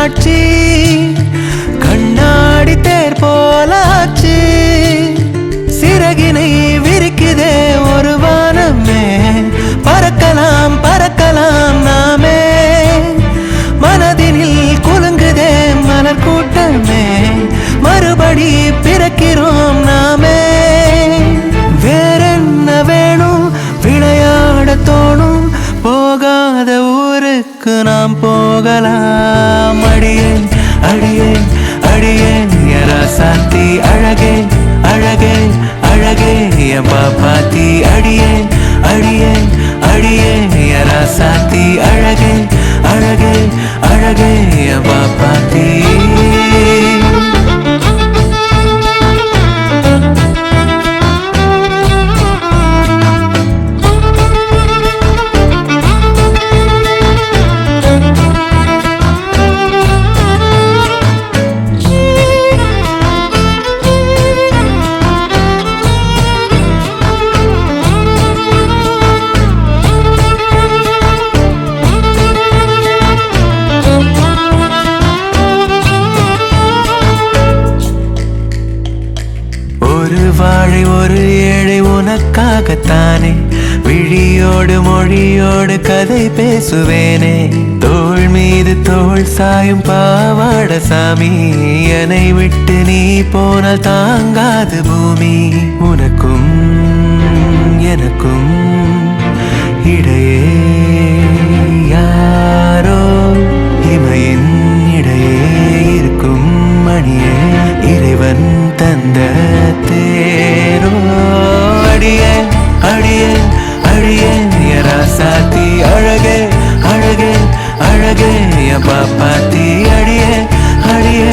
காட்சி கண்ணாடி தேர் போலாச்சு சிறகினை விரிக்குதே ஒரு வானமே பறக்கலாம் பறக்கலாம் நாமே மனதினில் குலுங்குதே மலர் கூட்டமே மறுபடி பிறக்கிறோம் நாமே வேறென்ன வேணும் விளையாட தோணும் போகாத ஊருக்கு நாம் போகலாம் அடியே அடியே அடியே ராசாத்தி அழகே அழகே அழகே பாப்பாத்தி அடியே அடியே அடியே ராசாத்தி அழகே அழகே அழகே பாப்பாத்தி வாழை ஒரு ஏழை உனக்காகத்தானே விழியோடு மொழியோடு கதை பேசுவேனே தோள் மீது தோள் சாயும் பாவாட சாமி என்னை விட்டு நீ போனால் தாங்காது பூமி உனக்கும் எனக்கும் இடையே யாரோ இமையின் இடையே இருக்கும் மணியே இறைவன் தந்த தேரோ அடியே அடியே அடியே ராசாத்தி அழகே அழகே அழகே பாப்பாத்தி அடியே அடியே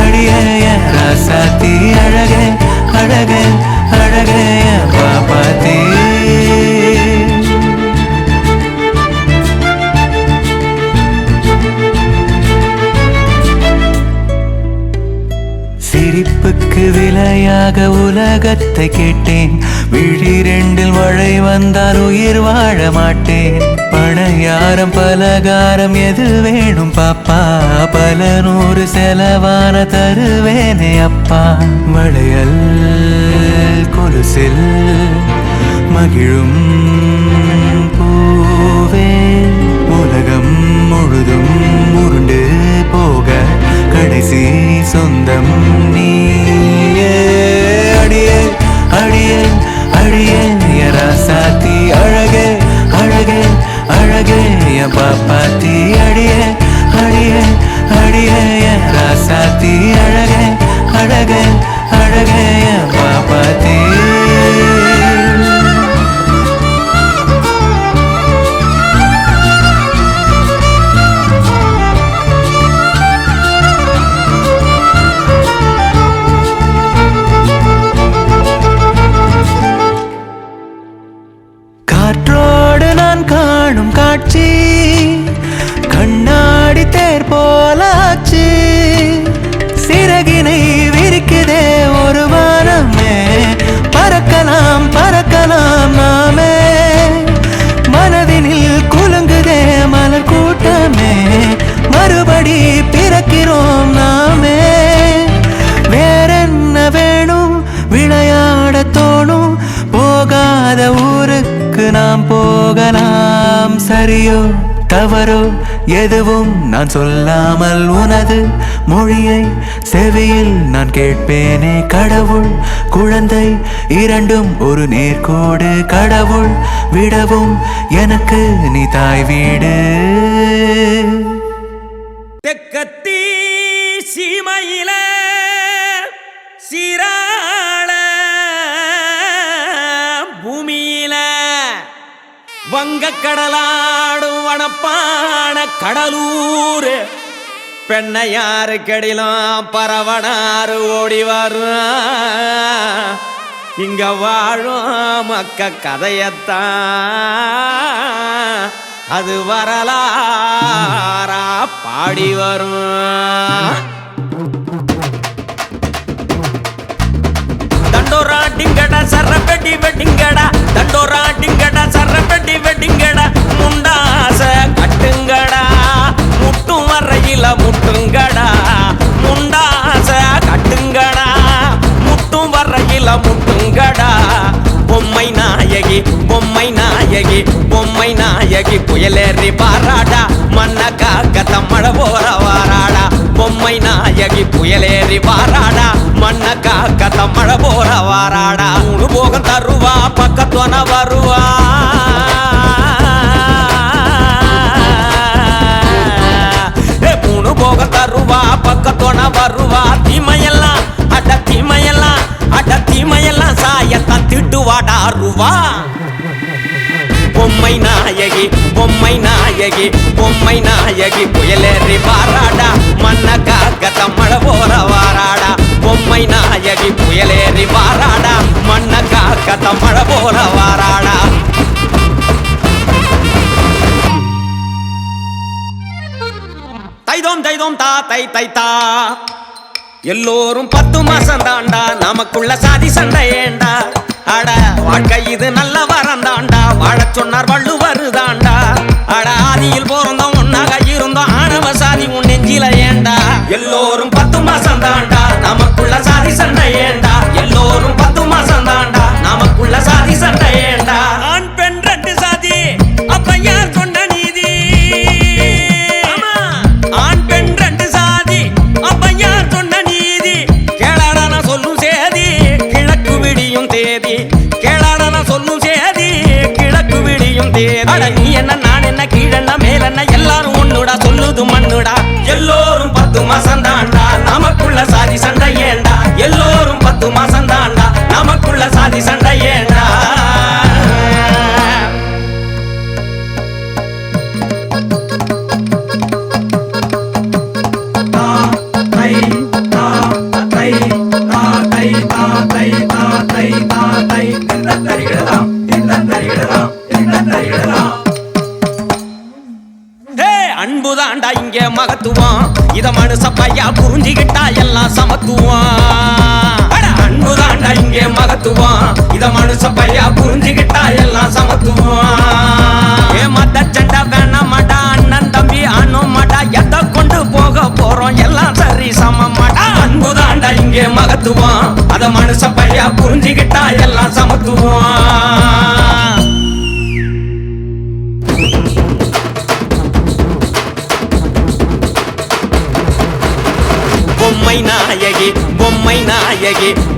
அடியே ராசாத்தி அழகே அழகே அழகே பாப்பாத்தி சிரிப்புக்கு விலையாக உலகத்தை கேட்டேன் விழி ரெண்டில் மழை வந்தால் உயிர் வாழ மாட்டேன் பணையாரம் பலகாரம் எது வேணும் பாப்பா பல நூறு செலவான தருவேனே அப்பா மழையல் கொலுசில் மகிழும் பூவே உலகம் முழுதும் உருண்டு போக கடைசி சொந்தம் நீயே அடியே அடியே அடியே ராசாத்தி அழகே அழகே அழகே பாப்பாத்தி அடியே அடியே அடியே ராசாத்தி அழகே அழகே அழகே பாப்பாத்தி காற்றோடு நான் காணும் காட்சி கண்ணாடி தேர் போலாச்சு சிறகினை விரிக்குதே ஒரு வானமே பறக்கலாம் பறக்கலாம் நாமே மனதினில் குலுங்குதே மலர் கூட்டமே மறுபடி பிறக்கிறோம் நாமே வேறென்ன வேணும் விளையாட தோணும் போகாத ஊருக்கு நாம் போகலாம் சரியோ தவறோ எதுவும் நான் சொல்லாமல் உனது மொழியை செவியில் நான் கேட்பேனே கடவுள் குழந்தை இரண்டும் ஒரு நேர்கோடு கடவுள் விடவும் எனக்கு நீ தாய் வீடு தெக்கத்தி சீமையில சீராள பூமியில வங்கக்கடலாடும் வனப்பான கடலூர் பெண்ணையாறு கெடிலும் பரவனாறு ஓடி வரும் இங்க வாழும் மக்க கதையத்தான் அது வரலாறா பாடி வரும் தண்டோரா டிங்கடா சரப்பெட்டி வெட்டிங்கடா தண்டோரா டிங்கடா சரப்பெட்டி வெட்டிங்கடா முண்டாச கட்டுங்கடா முட்டும் வரையில முட்டுங்க புயலேறி வாராடா மண்ண காக்க தம்மழ போற வாராடா பொம்மை நாயகி புயலேறி வாராடா மண்ண காக்க தம்மழ போற வாராடா மூணு போகம் தருவா பக்கத்தோன வருவா மூணு போகம் தருவா பக்கத்தோன வருவா தீமையெல்லாம் அட தீமையெல்லாம் சாயத்தான் திட்டுவாடா ரூவா பொம்மை நாயகி புயலேறி வாராடா மண்ண காக்க தம்மழ போற வாராடா பொம்மை நாயகி புயலேறி வாராடா மண்ண காக்க தம்மழ போற வாராடா தைதோம் தா தை தா எல்லோரும் 10 மாசம் தாண்டா நமக்குள்ள சாதி சண்டை ஏண்டா அட வாழ்க்கை இது நல்ல வரந்தாண்டா வாழச் சொன்னார் வள்ளுவர் தாண்டா அட ஆதியில் போறந்தோம் ஒன்னாக இருந்தோம் ஆணவ சாதி உன் நெஞ்சில ஏண்டா எல்லோரும் 10 மாசம் தாண்டா நமக்குள்ள சாதி சண்டை ஏண்டா எல்லோரும் 10 மாசம் தாண்டா நமக்குள்ள சாதி சண்டை ஏண்டா ஆண் பெண் 2 சாதி அப்ப யார் சொன்ன நீதி ஆண் பெண் 2 சாதி அப்ப யார் சொன்ன நீதி கேளாடா நான் சொல்லும் சேதி கிழக்கு விடியும் தேதி கேளாடா நான் சொல்லும் சேதி கிழக்கு விடியும் தேதி அட நீ என்ன நான் என்ன கீழென்ன மேலென்ன எல்லாரும் ஒண்ணுடா சொல்லுது மண்ணுடா எல்லோரும் 10 மாசம் தாண்டா நமக்குள்ள சாதி சண்டை ஏண்டா எல்லோரும் 10 மாசம் தாண்டா நமக்குள்ள சாதி சண்டை ஏண்டா அன்புதாண்டா இங்க மகத்துவம் இத மனுஷ பையா புரிஞ்சுகிட்டா எல்லாம் சமத்துவம் அன்புதாண்டா இங்க மகத்துவம் இத மனுஷ பையா புரிஞ்சுகிட்டா எல்லாம் சமத்துவம் மத்த சண்டை வேணாமாடா அண்ணன் தம்பி அனுமாடா எதை கொண்டு போக போறோம் எல்லாம் சரி சமமாடா அன்புதாண்டா இங்க மகத்துவம் அத மனுஷ பையா புரிஞ்சுகிட்டா எல்லாம் சமத்துவம்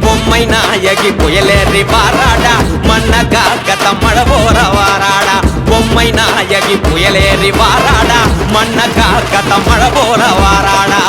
பொம்மை நாயகி புயலேறி வாராடா மண்ண காக்க தம்மழ போற வாராடா பொம்மை நாயகி புயலேறி வாராடா மண்ண காக்க தம்மழ போற வாராடா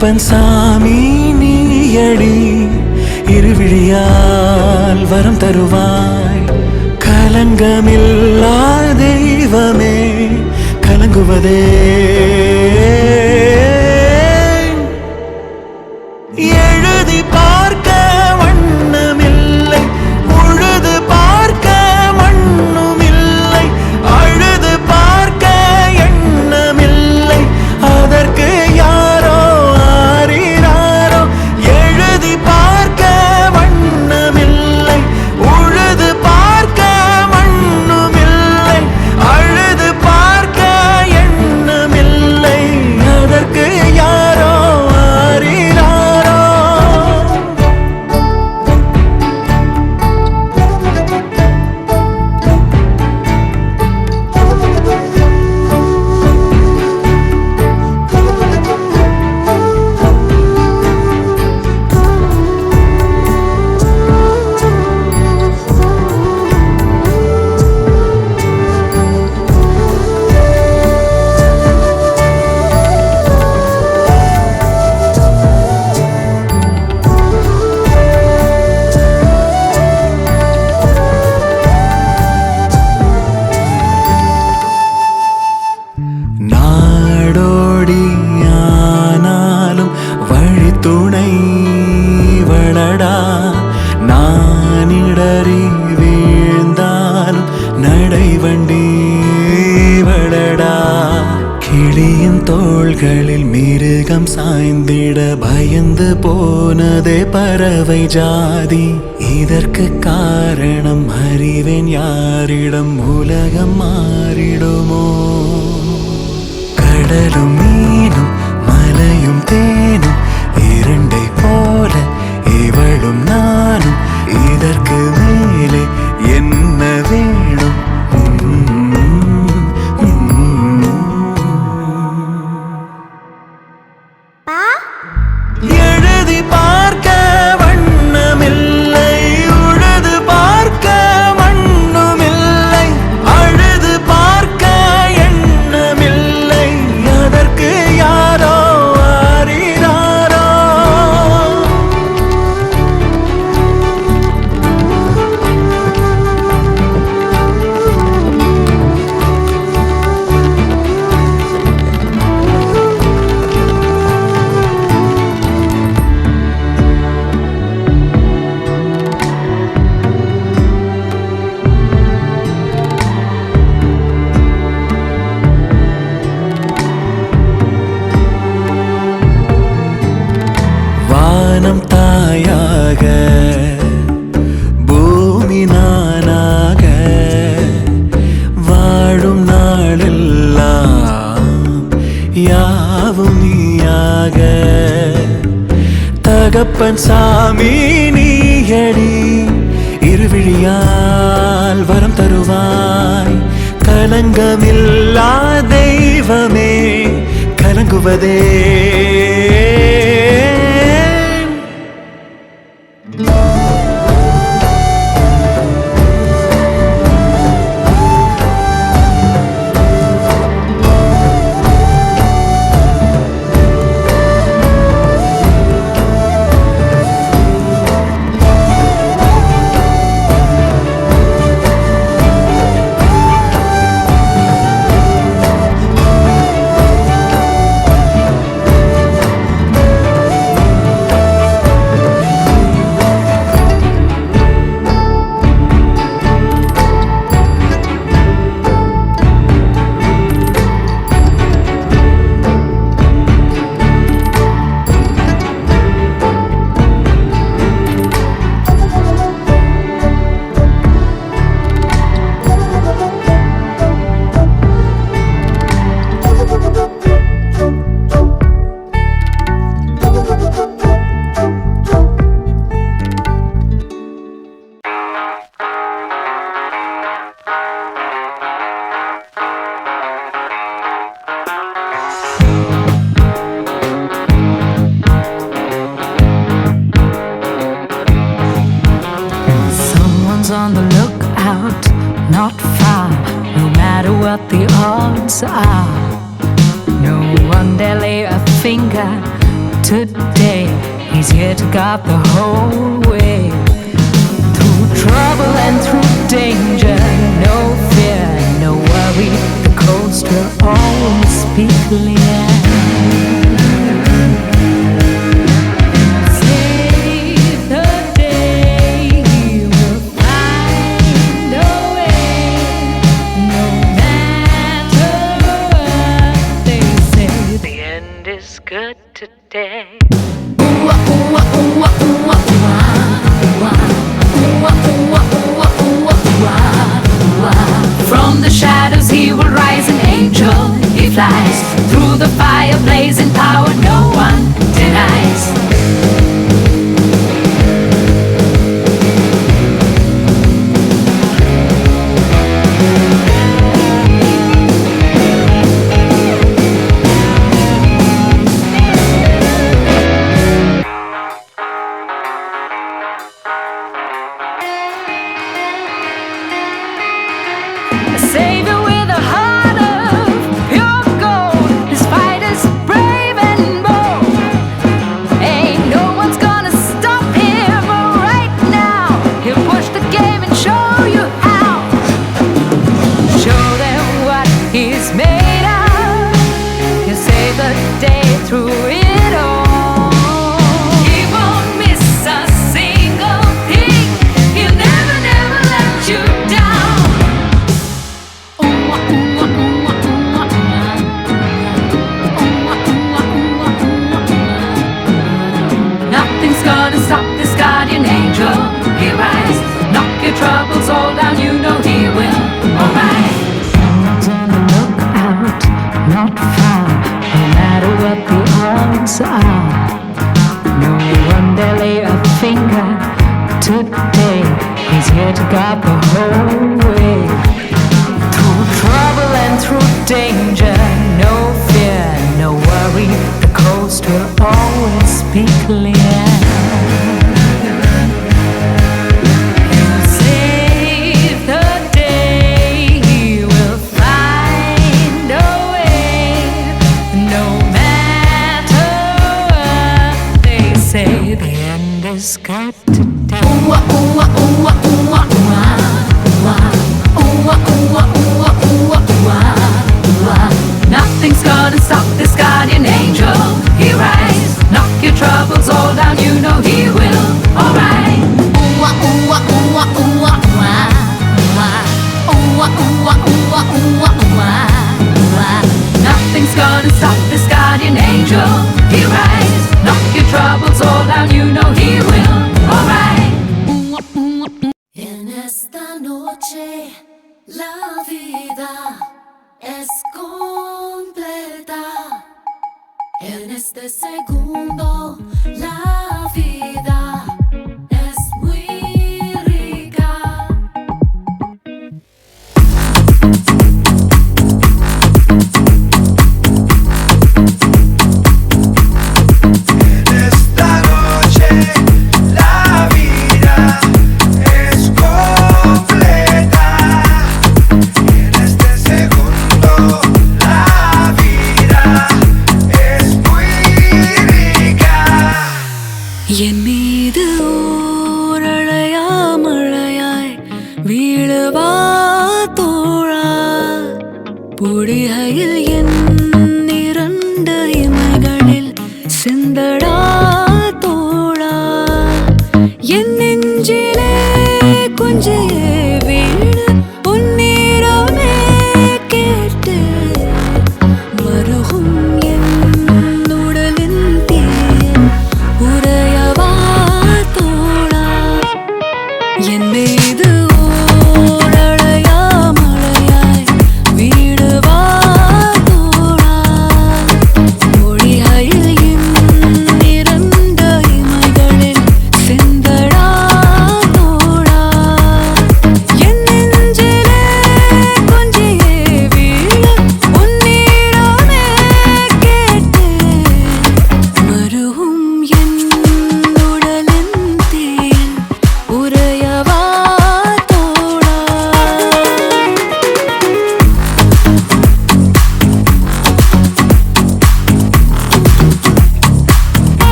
தகப்பன் சாமி நீயடி, இருவிழியால் வரம் தருவாய். கலங்கமில்லா தெய்வமே கலங்குவதே. எழுதி பார்க்க வண்ணமில்லை, உழுது பார்க்க மண்ணுமில்லை, அழுது பார்க்க எண்ணமில்லை, அதற்கு யாரோ ஆறினாரோ. எழுதி பார்க்க வண்ணமில்லை, உழுது பார்க்க மண்ணுமில்லை, அழுது பார்க்க எண்ணமில்லை, அதற்கு யாரோ ஆறினாரோ. நாடோடி ஆனாலும் வழித்துணை வளடா, நானிடறி வீழ்ந்தாலும் நடைவண்டி வளடா. கிளியின் தோள்களில் மிருகம் சாய்ந்திட பயந்து போனதே பறவை ஜாதி. இதற்கு காரணம் அறிவேன் யாரிடம், உலகம் மாறிடுமோ. கடலும் மீனும் மலையும் தேனும் இரண்டை போல இவளும் நானும், இதற்கு மேலே என்ன வேணும். எழுதி பார்க்க வண்ணமில்லை, உழுது பார்க்க மண்ணுமில்லை, அழுது பார்க்க எண்ணமில்லை, அதற்கு யாரோ ஆறினாரோ. வானம் தாயாக பூமி நானாக, வாழும் நாளெல்லாம் யாவும் நீயாக. தகப்பன் சாமி நீயடி, இருவிழியால் வரம் தருவாய். கலங்கமில்லா தெய்வமே கலங்குவதே. what the odds are. No one dare lay a finger today. He's here to guide the whole way. Through trouble and through danger, no fear, no worry. The coast will always be clear. Save the day, we'll find a way. No matter what they say, the end is good today. From the shadows he will rise, an angel he flies. Through the fire blazing power no one denies. A savior with a heart of pure gold. His fight is brave and bold. Ain't no one's gonna stop him right now. He'll push the game and show you how. Show them what he's made of. He'll save the day through it all. He won't miss a single thing. He'll never, never let you down. Nothing's gonna stop this guardian angel. He rises, knock your troubles all down. You know he will. Alright. Someone's on the lookout, not far. No matter what the odds are, no one dare lay a finger today. He's here to guide the whole way. Through trouble and through danger, no fear, no worry. The coast will always be clear. He'll save the day. He will find a way. No matter what they say, the end is good today. Nothing's gonna stop this guardian angel. He rises, knock your troubles all down. You know he will. Alright. Nothing's gonna stop this guardian angel. He rises, knock your troubles all down. You know he will. Alright. En esta noche la vida es completa. En este segundo la vida es muy rica. Esta noche la vida es completa. En este segundo la vida es muy rica. Y en mi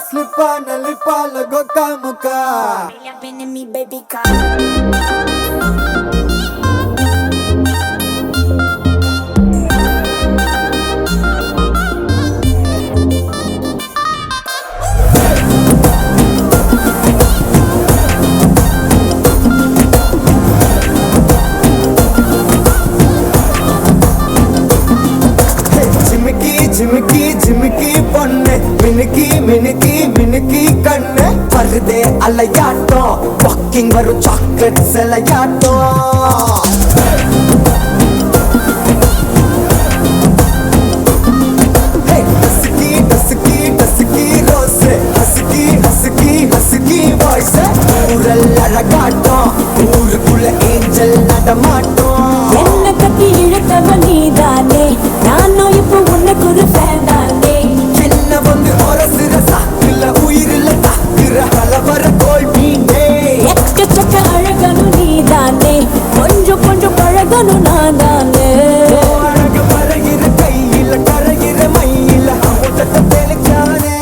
slip on a lip all go kamuka. Been in me, baby, come. Jimiki, Jimiki, Jimiki பொண்ணு மினுக்கி மினுக்கி மினுக்கி கண்ணு வருதே அலையாட்டம் walking வரும் chocolate சிலையாட்டம் dusky dusky dusky rose husky husky husky voice ஊரல் அழகாட்டம் ஊருக்குள்ள ஏஞ்சல் நடமாட்டம் என்ன கட்டி இழுத்தவ நீதானே நானும் இப்போ உனக்கு ஒரு ஃபேன் தானே சின்ன வந்து ஒரசுற சாக்குல உயிரில தாக்குற கலவர தோல்வினே எக்கச்சக்க அழகனும் நீதானே கொஞ்சம் கொஞ்சம் பழகனும் நான் தானே அழகு பறகிற கையில கரைகிற மயில அமுதத்தை தெளிச்சானே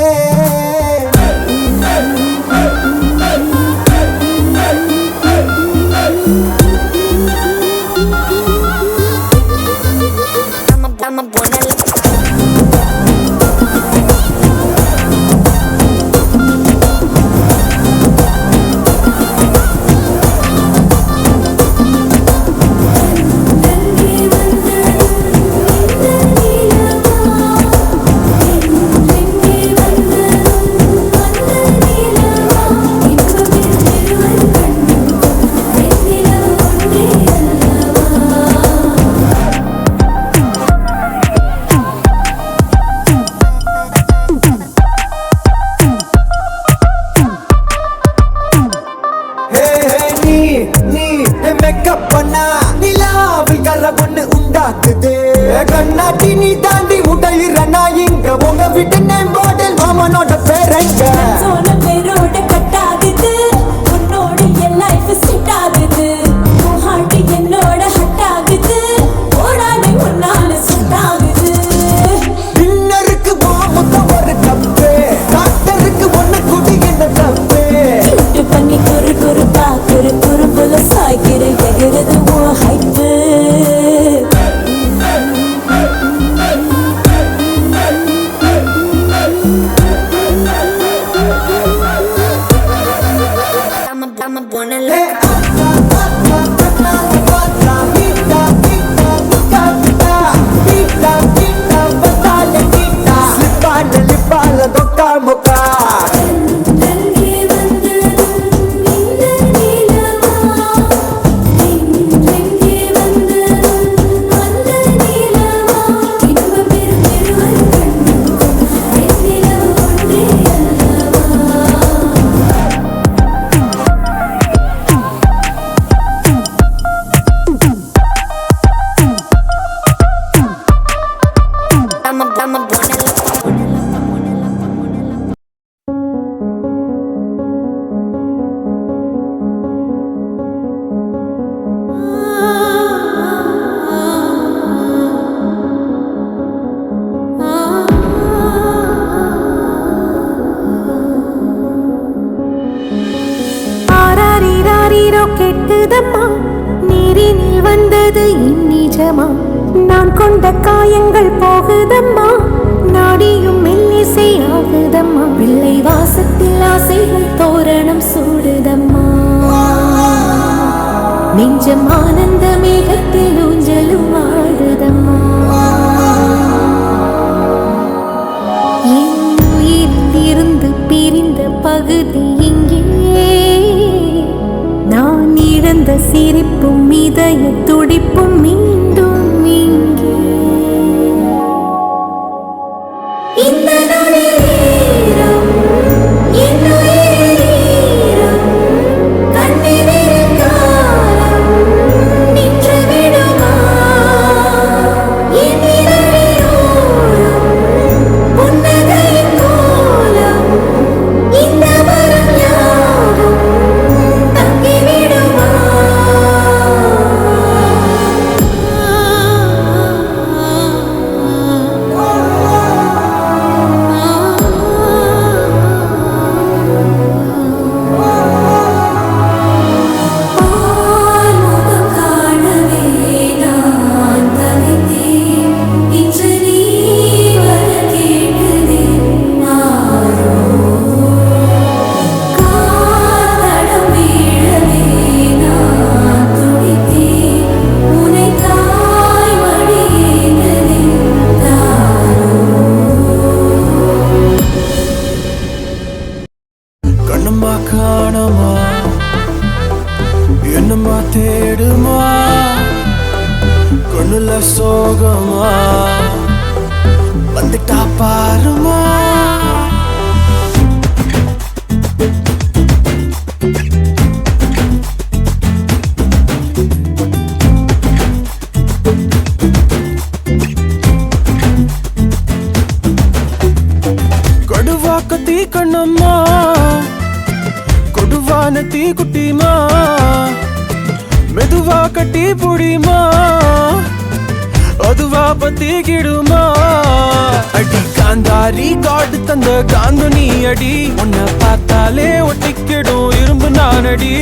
I'm a buena. மேக்கப் பண்ணா நிலாவில் கர ஒண்ணு உண்டாக்குது கண்ணாடி நீ தாண்டி உடையிறனா இங்க உங்க வீட்டு நேம் பாட்டில் மாமனோட பேரங்க சோன பேரோட கட் ஆகுது உன்னோட என் லைஃப் செட் ஆகுது உன் ஹார்ட் என்னோட ஹட் ஆகுது ஓடானே உன்னால செட் ஆகுது டின்னருக்கு மாமுத்த ஒரு கப்பு டாக்டருக்கு ஒண்ணு குடி என்ன தப்பு கிட்டு பண்ணி குறு குறு பாக்குற குறும்புல சாய்க்கிற எகிறது உன் hype I'm a buena loca. I'm a buena loca. ஆராரிராரிரோ கெட்டுதம்மா நீரினில் வந்தது இந்நிஜமா நான் கொண்ட காயங்கள் போகுதம்மா நாடியும் மெல்லிசை ஆகுதம்மா பிள்ளை வாசத்தில் ஆசைகள் தோரணம் சூடுதம்மா நெஞ்சம் ஆனந்த மேகத்தில் ஊஞ்சலும் ஆடுதம்மா என் உயிரிலிருந்து பிரிந்த பகுதி இங்கே நான் இழந்த சிரிப்பும் இதய துடிப்பும் மீண்டும் இங்கே இந்த நொடியிலும் என் உயிரிலும் கண்ணெதிரில் காலம் நின்று விடுமா என் இதழிலோடும் புன்னகையின் கோலம் இந்த மரம் யாவும் தங்கிவிடுமா பொன்னம்மா கொடுவான தீ குட்டிமா மெதுவா கட்டி புடிமா அதுவா பத்திக்கிடுமா அடி காந்தாரி காடு தந்த காந்து நீ அடி உன்னை பார்த்தாலே ஒட்டிக்கிடும் இரும்பு நானடி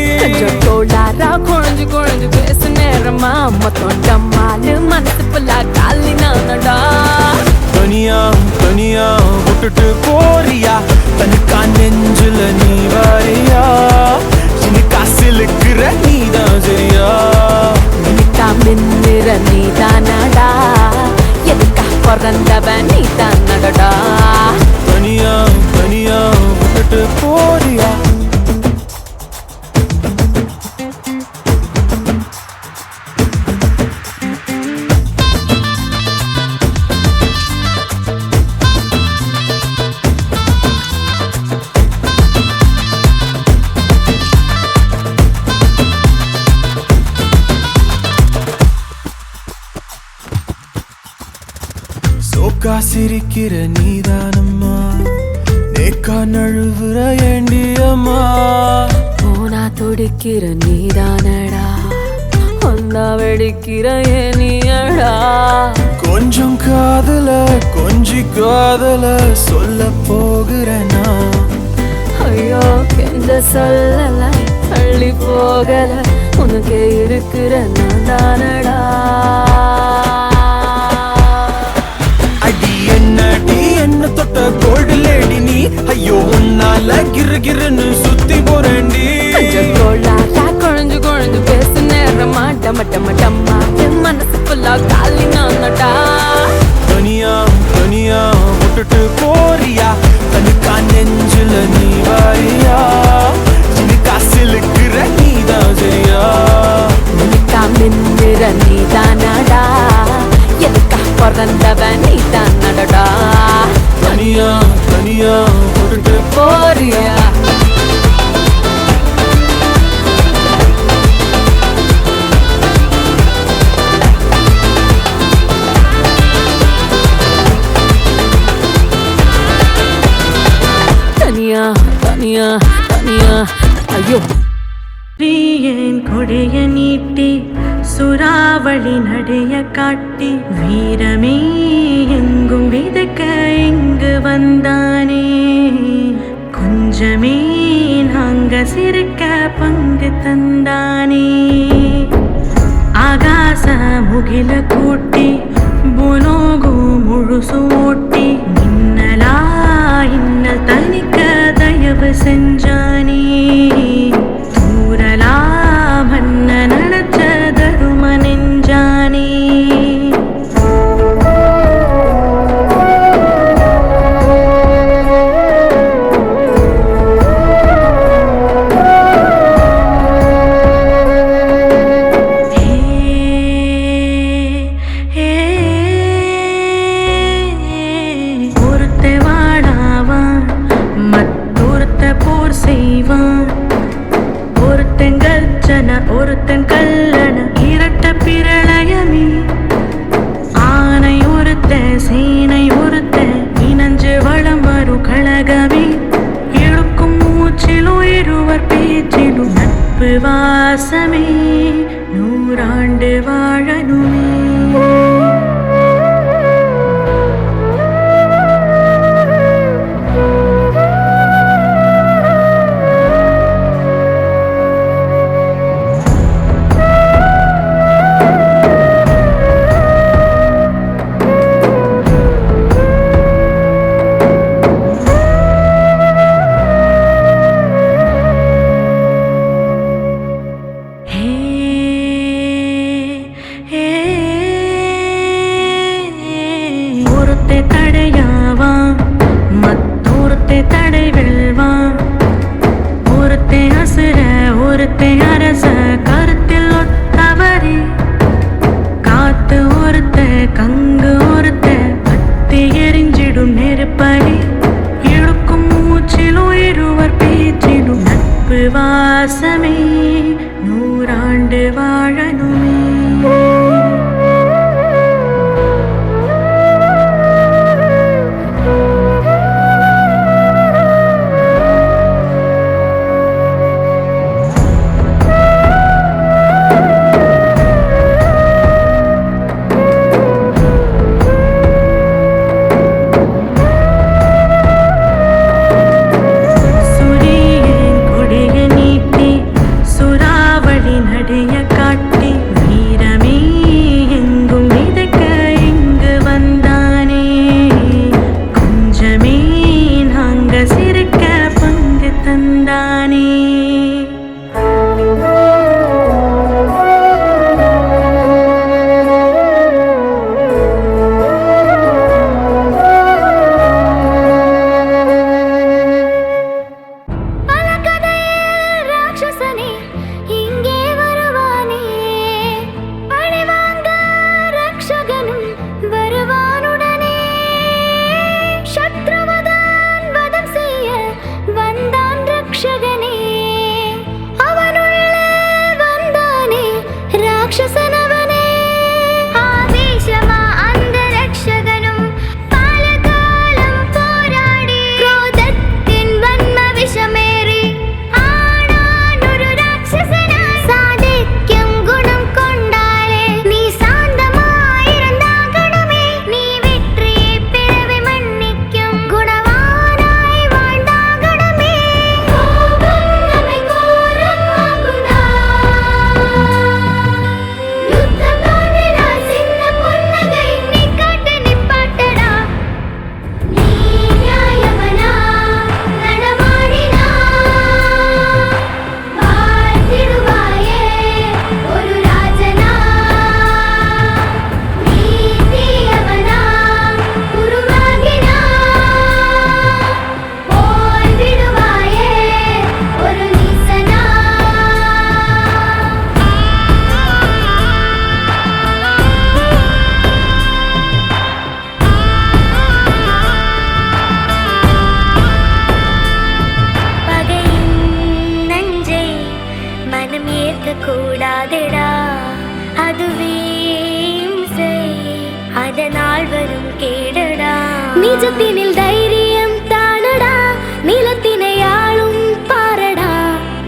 தோளாரா குழஞ்சு குழஞ்சு பேசு நேரமா மொத்தம் டம்மாலு மனசு புல்லா காலி நானடா தனியா தனியா விட்டுட்டு போறியா தனிக்கா நெஞ்சுல நீ வாரியா இன்னைக்கா சிலுக்குற நீதான் சரியா நினைக்கா மின்னிற நீ தானடா எதுக்கா பிறந்தவன் நீ தானடா தனியா தனியா விட்டுட்டு போறியா சோக்கா சிரிக்கிற நீதானம்மா நேக்கா நழுவுற ஏண்டியம்மா போனா துடிக்கிற நீ தானடா ஒன்னா வெடிக்கிற ஏனியடா கொஞ்சம் காதல கொஞ்சி காதல சொல்ல போகிறனா ஐயோ கெஞ்ச சொல்லல தள்ளி போகல உனக்கே இருக்கிற நான் தானடா அடி என்னடி என்ன தொட்ட கோல்டு லேடி நீ ஐயோ உன்னால கிரு கிருன்னு சுத்தி போறேன்டி தோளாரா குழஞ்சு குழஞ்சு பேசு நேரமா டம டம டம்மா என் மனசு புல்லா காலி நானடா தனியா தனியா விட்டுட்டு போறியா தனிக்கா நெஞ்சுல நீ வாரியா இன்னைக்கா சிலுக்குற நீதான் சரியா நினைக்கா மின்னிற நீ தானடா எதுக்கா பிறந்தவன் நீ தானடா தனியா தனியா விட்டுட்டு போறியா தனியா தனியா தனியா ஐயோ வீயேன் கொடைய நீட்டி சுறாவளி நடைய காட்டி வீரமே எங்கும் விதக்க இங்கு வந்தானே கொஞ்சமே நாங்க சிரிக்க பங்கு தந்தானே ஆகாச முகில கூட்டி புலோகு முழுசு ஓட்டி மின்னலா இன்னல் தனிக்க தயவு செஞ்சானே தூரலா மன்ன நினைச்ச தரும நெஞ்சானே ஒருத்த வாழாவான் மற்றொருத்த போர் செய்வான் ஒருத்தன் கர்ஜன ஒருத்தன் கல்லண இரட்ட பிரளயமே ஆனை ஒருத்த சேனை ஒருத்த இனஞ்சு வளம் வரும் கழகமே இழுக்கும் மூச்சிலும் இருவர் பேச்சிலும் நட்பு வாசமே நூறாண்டு வாழணுமே ஒருத்த தடையாவான் மற்றொருத்த தடை வெல்வான் ஒருத்த அசுர ஒருத்த அரச கருத்தில் ஒத்தவரே காத்து ஒருத்த கங்கு ஒருத்த கத்தி எரிஞ்சிடும் நெருப்படி இழுக்கும் மூச்சிலும் இருவர் பேச்சிலும் நட்பு வாசமே நூறாண்டு வாழணுமே மாறாத நாள் வரும் கேடடா நிஜத்தினில் தைரியம் தானடா நிலத்தினை ஆளும் பாரடா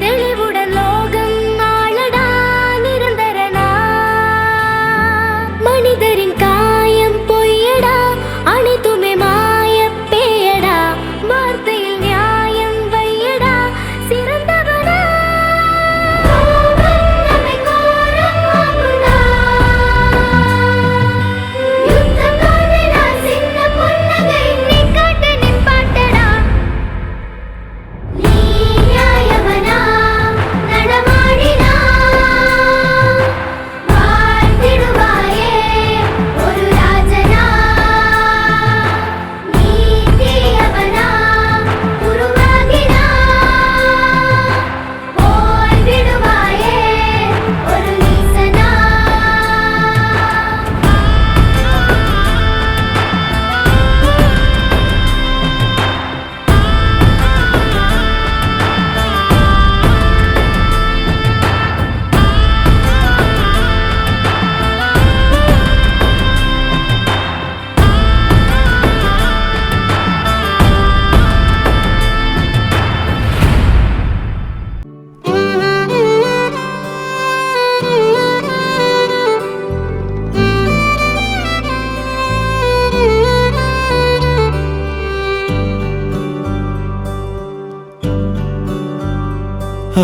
தெளிவுடன் லோகம் ஆளடா நிரந்தரனா மனிதரின் காயம் பொய்யடா அனைத்துமே மாய பேயடா வார்த்தையில் நியாயம் வையடா சிறந்தவனா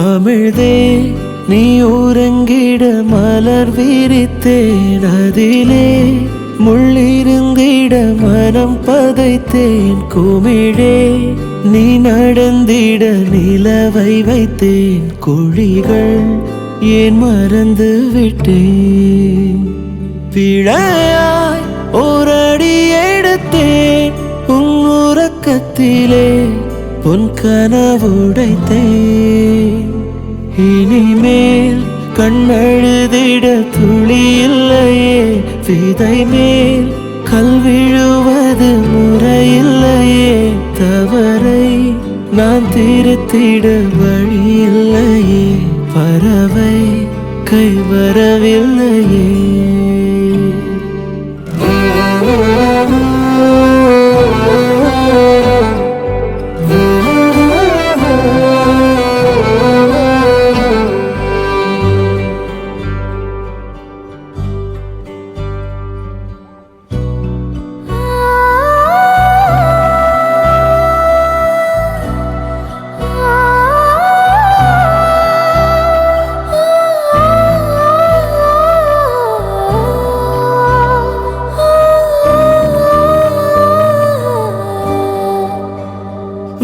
அமிழ்தே நீ உறங்கிட மலர் விரித்தேன் அதிலே முள்ளிருந்திட மனம் பதைத்தேன் குமிழே நீ நடந்திட நிலவை வைத்தேன் குழிகள் ஏன் மறந்து விட்டேன் பிழையாய் ஓரடி எடுத்தேன் உன் உறக்கத்திலே உன் கனவுடைத்தேன் இனிமேல் கண்ணழுதிட துளி இல்லையே விதை மேல் கல் விழுவது முறையில்லையே தவறை நான் திருத்திட வழி இல்லையே பறவை கை வரவில்லையே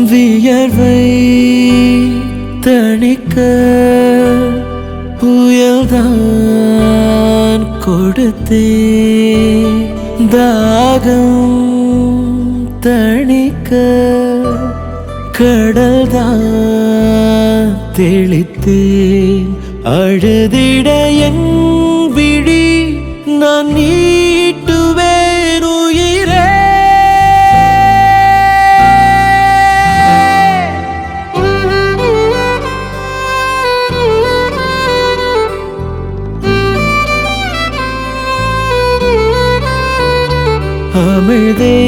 வியர்வை தணிக்க புயல்தான் கொடுத்தேன் தாகம் தணிக்க கடல்தான் தெளித்தேன் அழுதிட என் விழி நான் நீட்டுவேன் உயிரே அமிழ்தே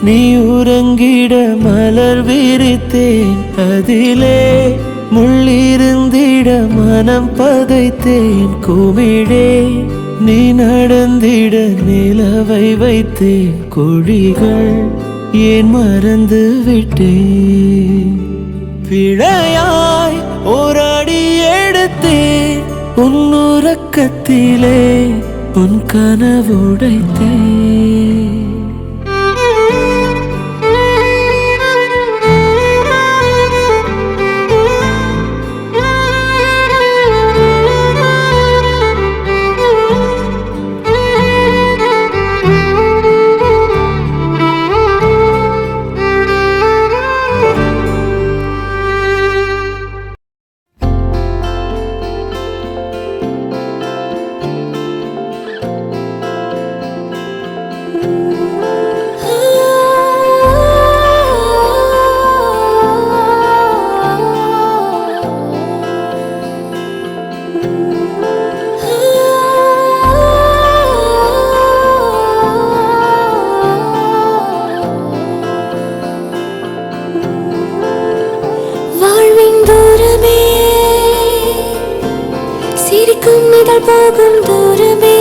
நீ உறங்கிட மலர் விரித்தேன் அதிலே முள்ளிருந்திட மனம் பதைத்தேன் குமிழே நீ நடந்திட நிலவை வைத்தேன் குழிகள் ஏன் மறந்து விட்டேன் பிழையாய் ஓரடி எடுத்தேன் உன் உறக்கத்திலே உன் கனவுடைத்தேன் விழிகள் போகும் தூரமே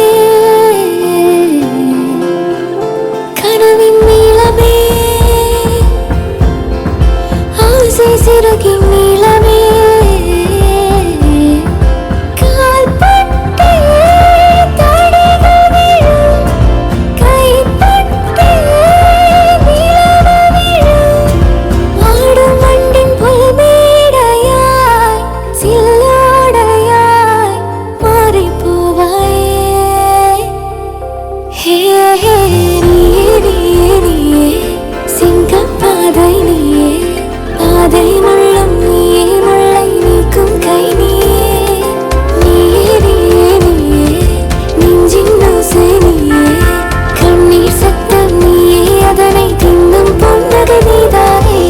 கனவின் நீளமே ஆசை சிறகின் நீளமே கால்பட்டே தடவி விழும் கைப்பட்டே நிலவு விழும் ஆடும் வண்டின் புல்மேடையாய் சில்லோடையாய் மாறிப் போவாயே ஹே ஹே நீயே நீயே நீயே சிங்கப்பாதை நீயே பாதை முள்ளும் நீயே முள்ளை நீக்கும் கை நீயே நீயே நீயே நீயே நெஞ்சின் ஓசை நீயே கண்ணீர் சத்தம் நீயே அதனை தின்னும் பொன்னகை நீதானே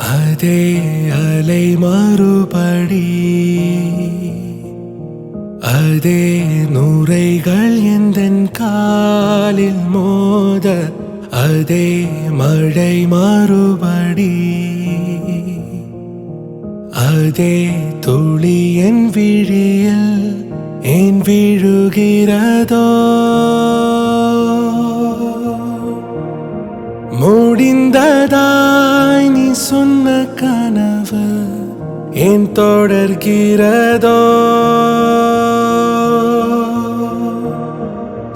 அதே அலை மறுபடி அதே நுரைகள் எந்தன் காலில் மோத அதே மழை மறுபடி அதே துளி என் விழியில் ஏன் விழுகிறதோ முடிந்ததாய் நீ சொன்ன கனவு ஏன் தொடர்கிறதோ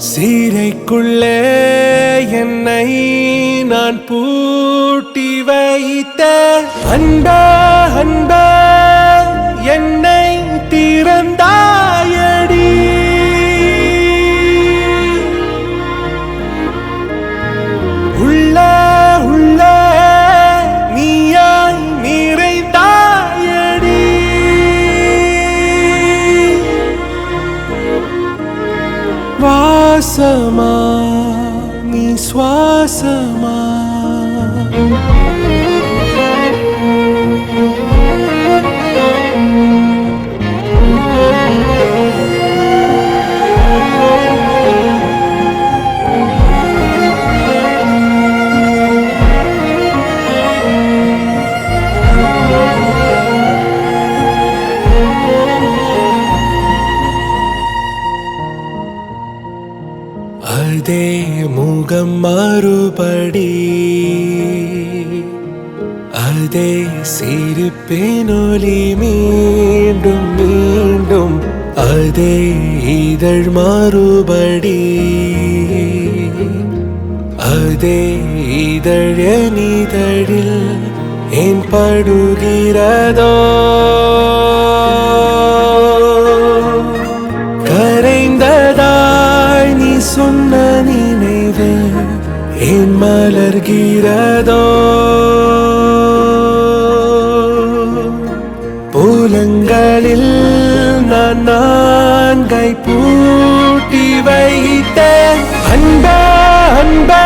சீரைக்குள்ளே என்னை நான் பூட்டி வைத்த அன்பா அன்பா என்னை திறந்தாயடி உள்ள உள்ள நீயாய் நிறைந்தாயடி வாசமா நீ சுவாசமா அதே முகம் மறுபடி அதே சிரிப்பேனொலி மீண்டும் மீண்டும் அதே இதழ் மறுபடி அதே இதழில் ஏன் படுகிறதோ கரைந்த கொள்கிறதோ புலங்களில் நான் கை பூட்டி வைத்தேன் அன்பா அன்பா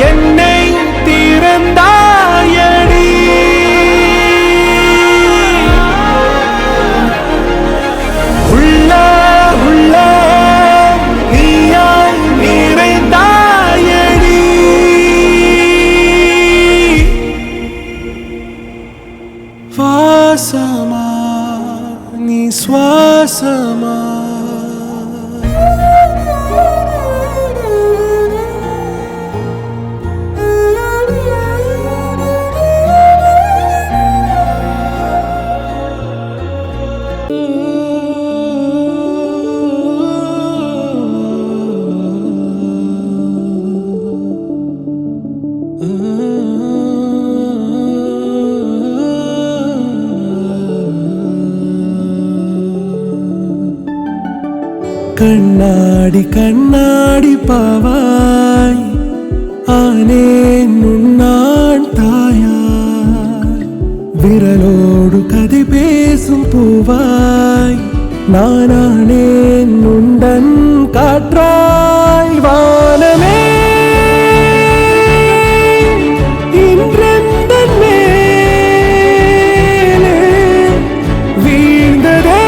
என்னை திறந்தாயடி உள்ள உள்ள நீயாய் நிறைந்தாயடி வாசமா நீ சுவாசமா கண்ணாடி கண்ணாடி பாவாய் ஆனேன் உன்னான் தாயாய் விரலோடு கதை பேசும் பூவாய் நானானேன் உண்டன் காற்றாய் வானமே இன்றெந்தன் மேலே வீழ்ந்ததே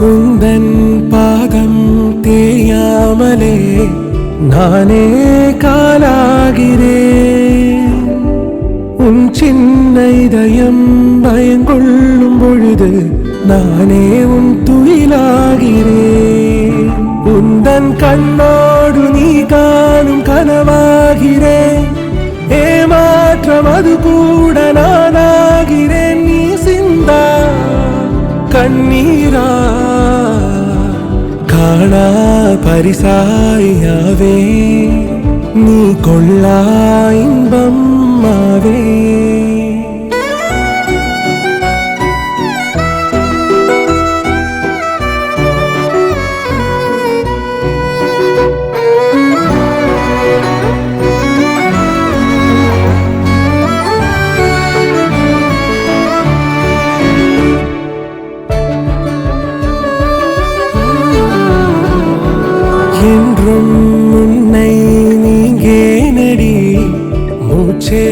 உந்தன் பாதம் தேயாமலே நானே காலாகிறேன் உன் சின்ன இதயம் பயங்கொள்ளும் பொழுது நானே உன் துயிலாகிறேன் உந்தன் கண்ணோடு நீ காணும் கனவாகிறேன் ஏமாற்றம் அது கூட நானாகிறேன் நீ சிந்தா கண்ணீரா காணா பரிசாயாவே நீ கொள்ளா இன்பம் ஆவே என்றும் உன்னை நீங்கே நடி மூச்சே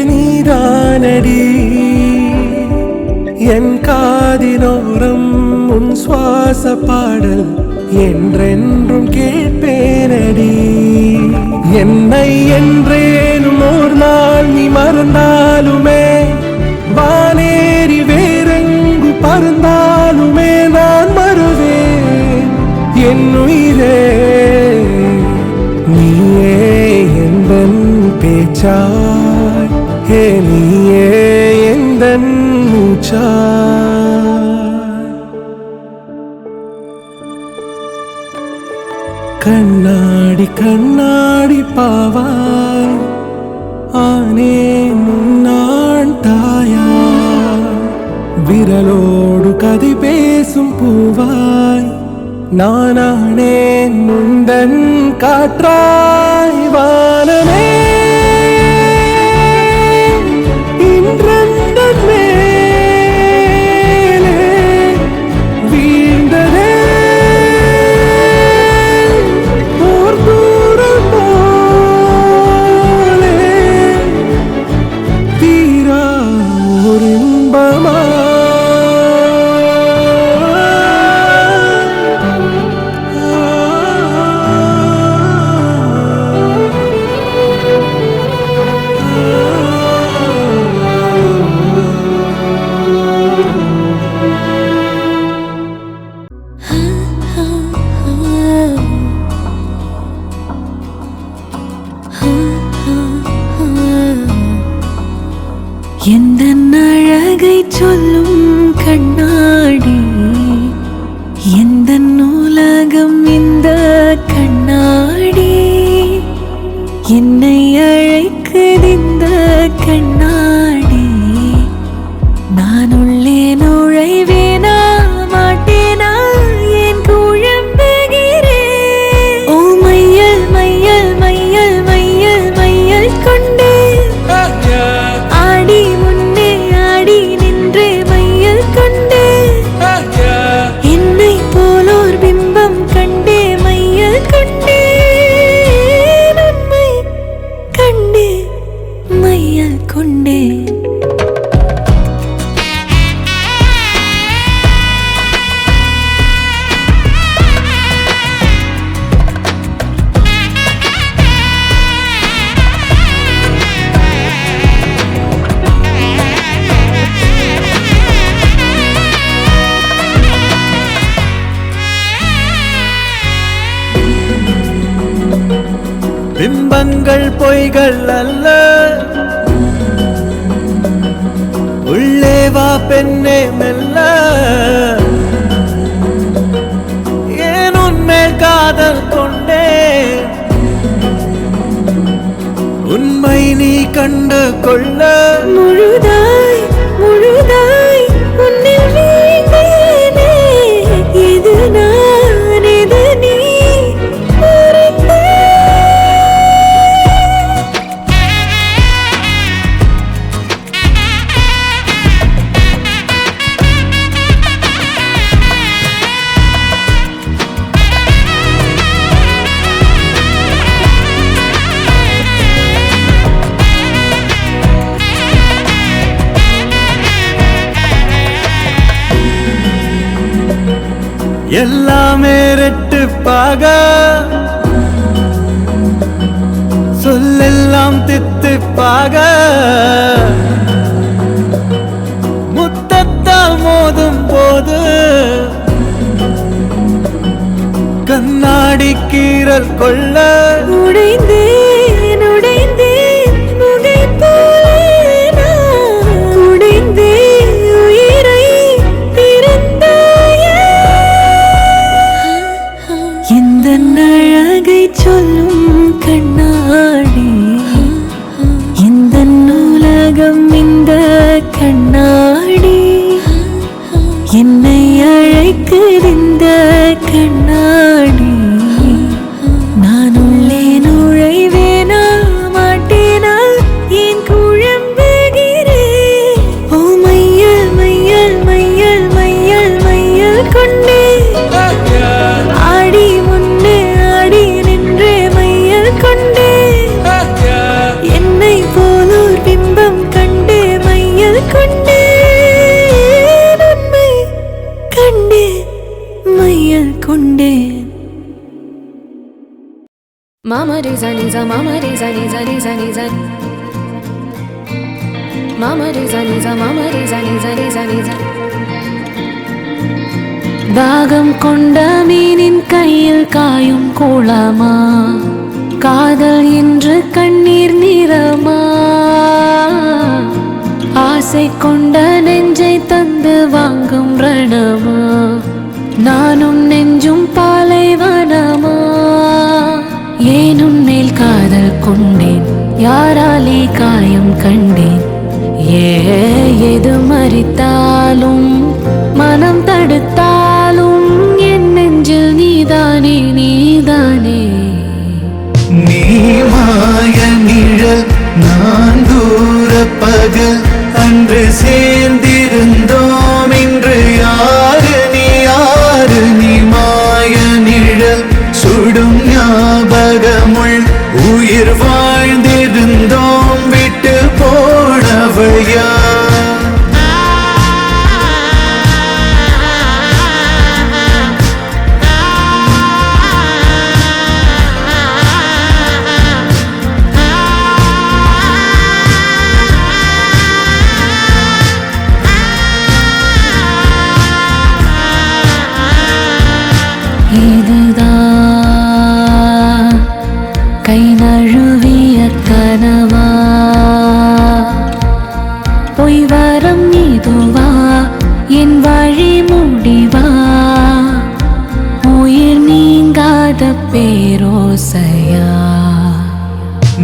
நீதானடி என் காதினோரம் உன் சுவாச பாடல் என்றென்றும் கேட்பேனடி என்னை என்றேனும் ஒரு நாள் நீ மறந்தாலுமே வானேறி வேறெங்கு பறந்தாலுமே நான் மறுவேன் என் உயிரே நீயே எந்தன் பேச்சாய் ஹே நீயே எந்தன் மூச்சாய் கண்ணாடி கண்ணாடி பாவாய் ஆனேன் உன்னான் தாயாய் விரலோடு கதை பேசும் பூவாய் நானானேன் முந்தன் காற்றாய் வானமே இன்றெந்தன் மேலே வீழ்ந்ததே ஓர் தூரம் போலே தீரா ஒரு இன்பமா மௌனங்கள் பொய்கள் அல்ல உள்ளே வா பெண்ணே மெல்ல ஏன் உன்மேல் காதல் கொண்டேன் உண்மை நீ கண்டு கொள்ள முழுதாய் முழுதாய் உன்னில் வீழ்ந்தேனே இது நான் இது நீ எல்லாமே ரெட்டுப்பாக சொல்லெல்லாம் தித்திப்பாக முத்தத்தால் மோதும் போது கண்ணாடி கீறல் கொள்ள உடைந்தேன் உடைந்தேன் முகை போலே நான் உடைந்தேன் உயிரை திறந்தாயே இந்த அழகை சொல்லும் கண்ணாடி இந்த உலகம் இந்த கண்ணாடி என்னை அழைக்குது இந்த கண்ணாடி நான் உள்ளே நுழைவேனா மாட்டேனால் ஏன் குழம்புகிறேன் ஓ மையல் மையல் மையல் மையல் மையல் கொண்டே ஆடி முன்னே ஆடி நின்றே மையல் கொண்டே என்னை போலோர் பிம்பம் கண்டே மையல் கொண்டே உண்மை கண்டே மையல் கொண்டே Mama re za ni za mama re za ni za ni za ni za Mama re za ni za mama re za ni za ni za ni za தாகம் கொண்ட மீனின் கையில் காயும் கோலமா காதல் என்று கண்ணீர் நிறமா ஆசை கொண்ட நெஞ்சை தந்து வாங்கும் ரணமா நானும் நெஞ்சும் பாலைவனமா ஏன் உன்மேல் காதல் கொண்டேன் யாராலே காயம் கண்டேன் எது மறித்தாலும் மனம் தடுத்தாலும் என் நெஞ்சில் நீதானே நீதானே நீ மாய நிழல் நான் தூர பகல் அன்று சேர்ந்திருந்தோம் இன்று யாரு நீ மாய நிழல் சுடும் ஞாபகமுள் உயிர் வாழ்ந்திருந்தோம் விட்டு போனவள் யார் இதுதான் கை நழுவிய கனவா பொய் வரம் இதுவா என் வழி முடிவா உயிர் நீங்காத பேரோசையா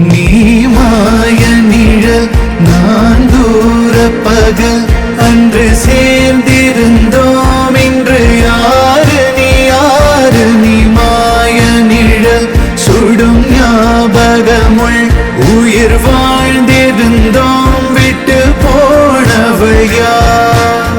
நீ மாய நிழல் நான் தூர பகல் அன்று சேர்ந்திருந்தோம் இன்று யாரு நீ மாய நிழல் சுடும் ஞாபகமுள் உயிர் வாழ்ந்திருந்தோம் விட்டு போனவள் யார்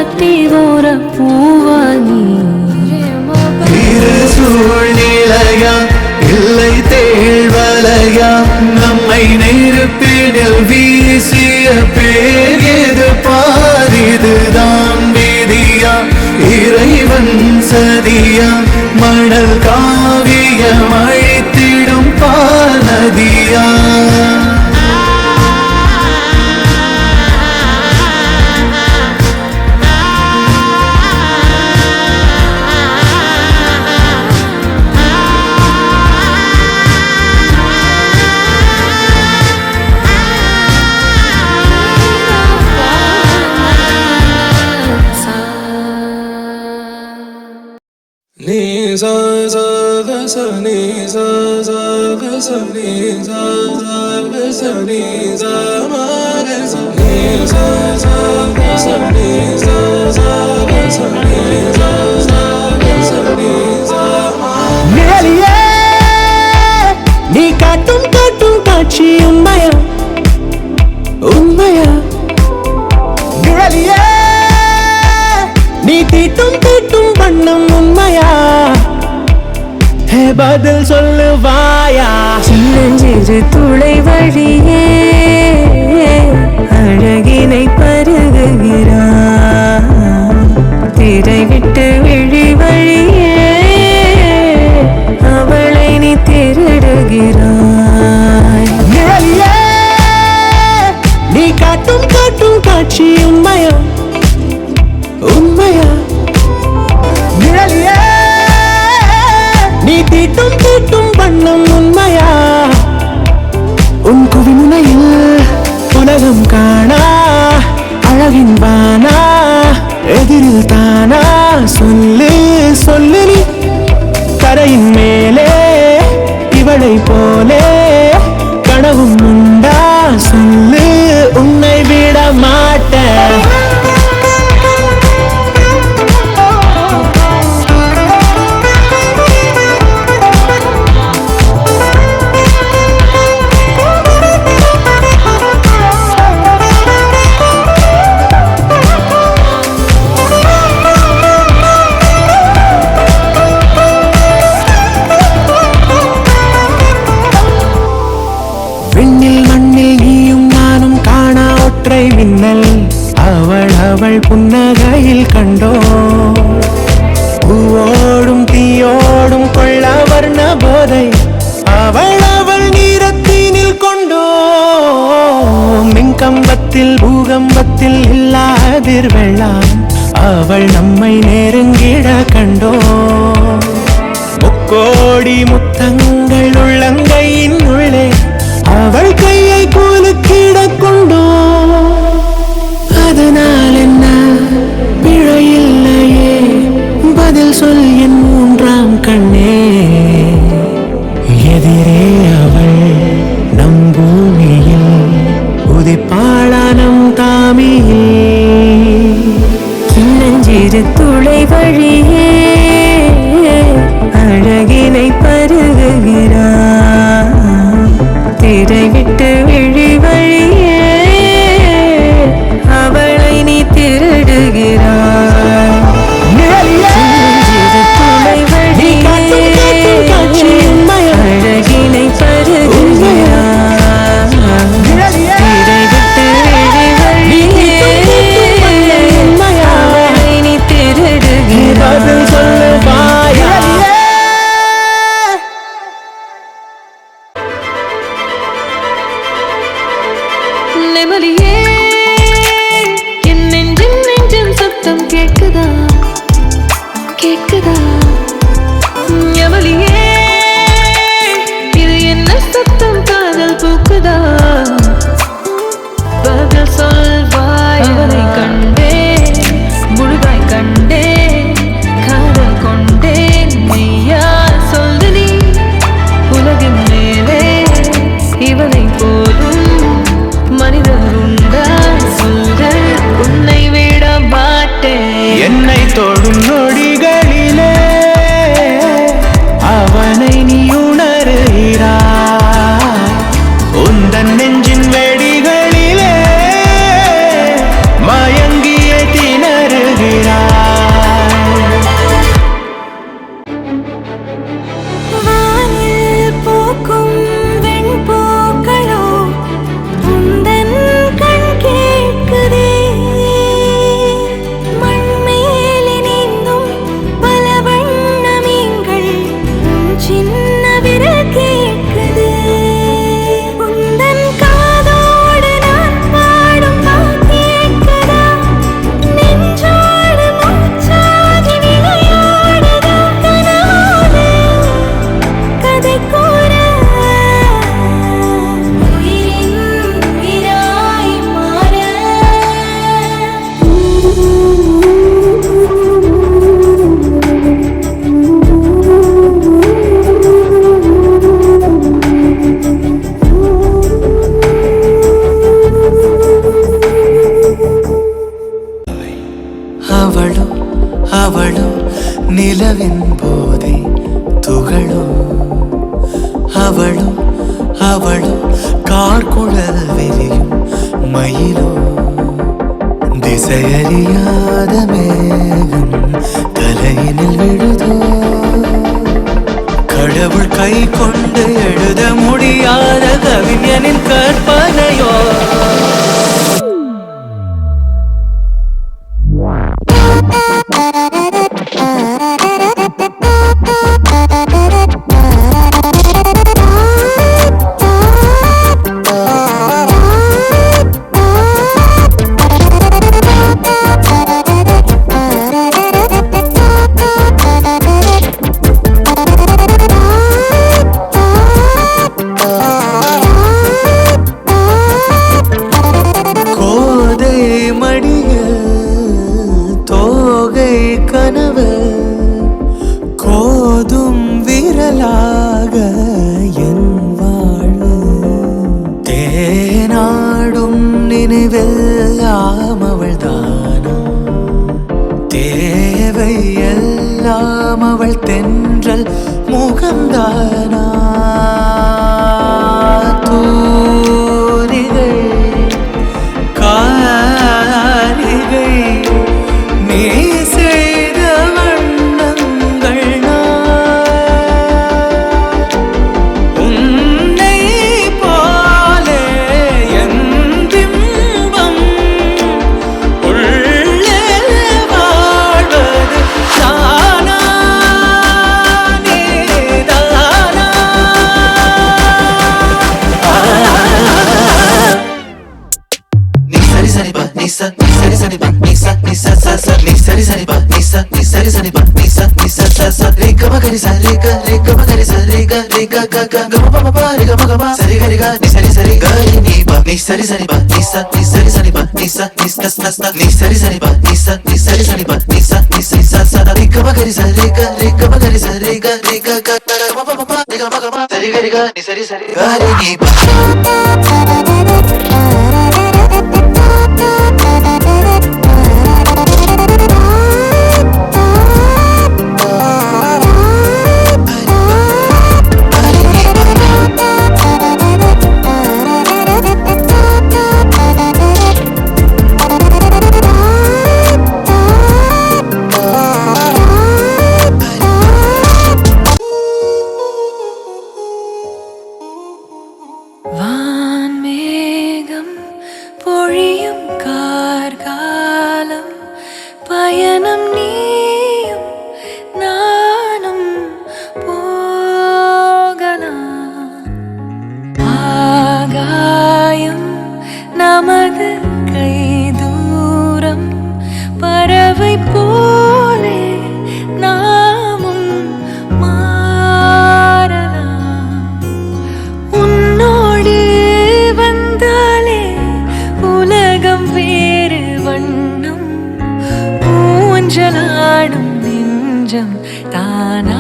சாத்தி ஓர பூவானி இரு சூழ்நிலையா இல்லை தேழ்வலையா நம்மை நெருப்பினில் வீசிய பேர் எது பாரிதுதான் விதியா இறைவன் சதியா மணல் காவியம் அழித்திடும் பாநதியா ni sa sa ga sa ni sa sa ga sa ni sa sa ga sa ni sa ma ga sa ni sa sa ga sa ni sa sa ga sa ni sa sa ga sa ni sa ma நிழலியே நீ காட்டும் காட்டும் காட்சி உண்மையா உண்மையா நிழலியே நீ தீட்டும் தீட்டும் வண்ணம் உண்மையா பதில் சொல்லுவாயா சின்னஞ்சிறு துளை வழியே அழகினை பருகுகிறான் திரை விட்டு விழி வழியே அவளை நீ திருடுகிறாய் நிழலியே நீ காட்டும் காட்டும் காட்சி உண்மையா உண்மையா நிழலியே நீ தீட்டும் தீட்டும் வண்ணம் உண்மையா உன் குவிமுனையில் உலகம் காணா அழகின் பானா எதிரில் தானா சொல்லு சொல்லு நீ கரையின் மேலே இவளை போலே கனவும் உண்டா சொல்லு உன்னை விட மாட்டேன் மின்னல் அவள் அவள் புன்னகையில் கண்டோ பூவோடும் தீயோடும் கொள்ள வர்ண போதை அவள் அவள் நீரத்தினில் கொண்டோ மின்கம்பத்தில் பூகம்பத்தில் இல்லாதிர் வெள்ளம் அவள் நம்மை நெருங்கிட கண்டோ முக்கோடி முத்தங்கள் உள்ளங்கையின் உள்ளே அவள் கையை குலுக்கிட கொண்டோ அதனால் என்ன பிழையில்லையே பதில் சொல் என் மூன்றாம் கண்ணே எதிரே அவள் நம் பூமியில் உதிப்பாளா நம் தாமியில் சின்னஞ்சிறு துளை வழியே அழகினை பருகுகிறான் திரை விட்டு விழி வழியே அவளை நீ திருடுகிறாய் சின்னஞ்சிறு துளை வழியே அழகினை பருகுகிறான் திரை விட்டு விழி வழியே அவளை நீ திருடுகிறாய் அவளோ அவளோ நிலவின் போதை துகளோ அவளோ அவளோ கார்குழல் விரியும் மயிலோ திசையறியாத மேகம் தலையினில் விழுதோ கடவுள் கை கொண்டு எழுத முடியாத கவிஞனின் கற்பனையோ தென்றல் முகந்தானா தூரிகை காரிகை நீ செய்த வண்ணங்கள் உன்னை போலே என் பிம்பம் உள்ளே வாழ்வது தானா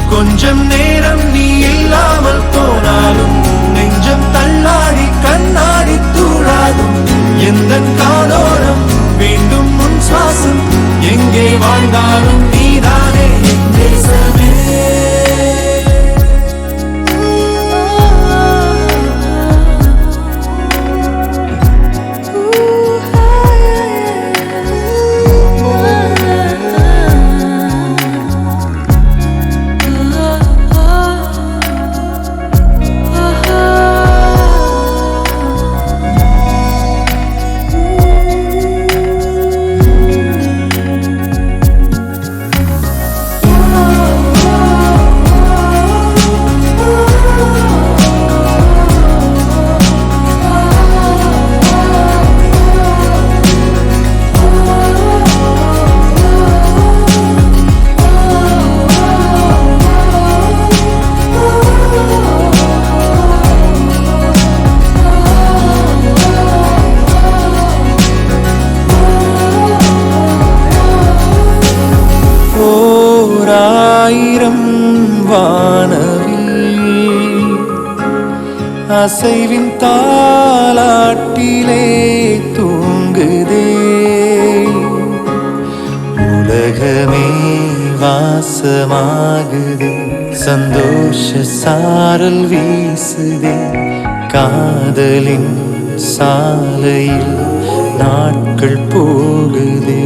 கொஞ்சம் நேரம் நீ இல்லாமல் போனாலும் நெஞ்சம் தள்ளாடி கண்ணாடி தூளாகும் எந்தன் காதோரம் வேண்டும் முன் சுவாசம் எங்கே வாழ்ந்தாலும் நீதானே என் தேசமே அசைவின் தாலாட்டிலே தூங்குதே உலகமே வாசமாகுது சந்தோஷ சாரல் வீசுதே காதலின் சாலையில் நாட்கள் போகுதே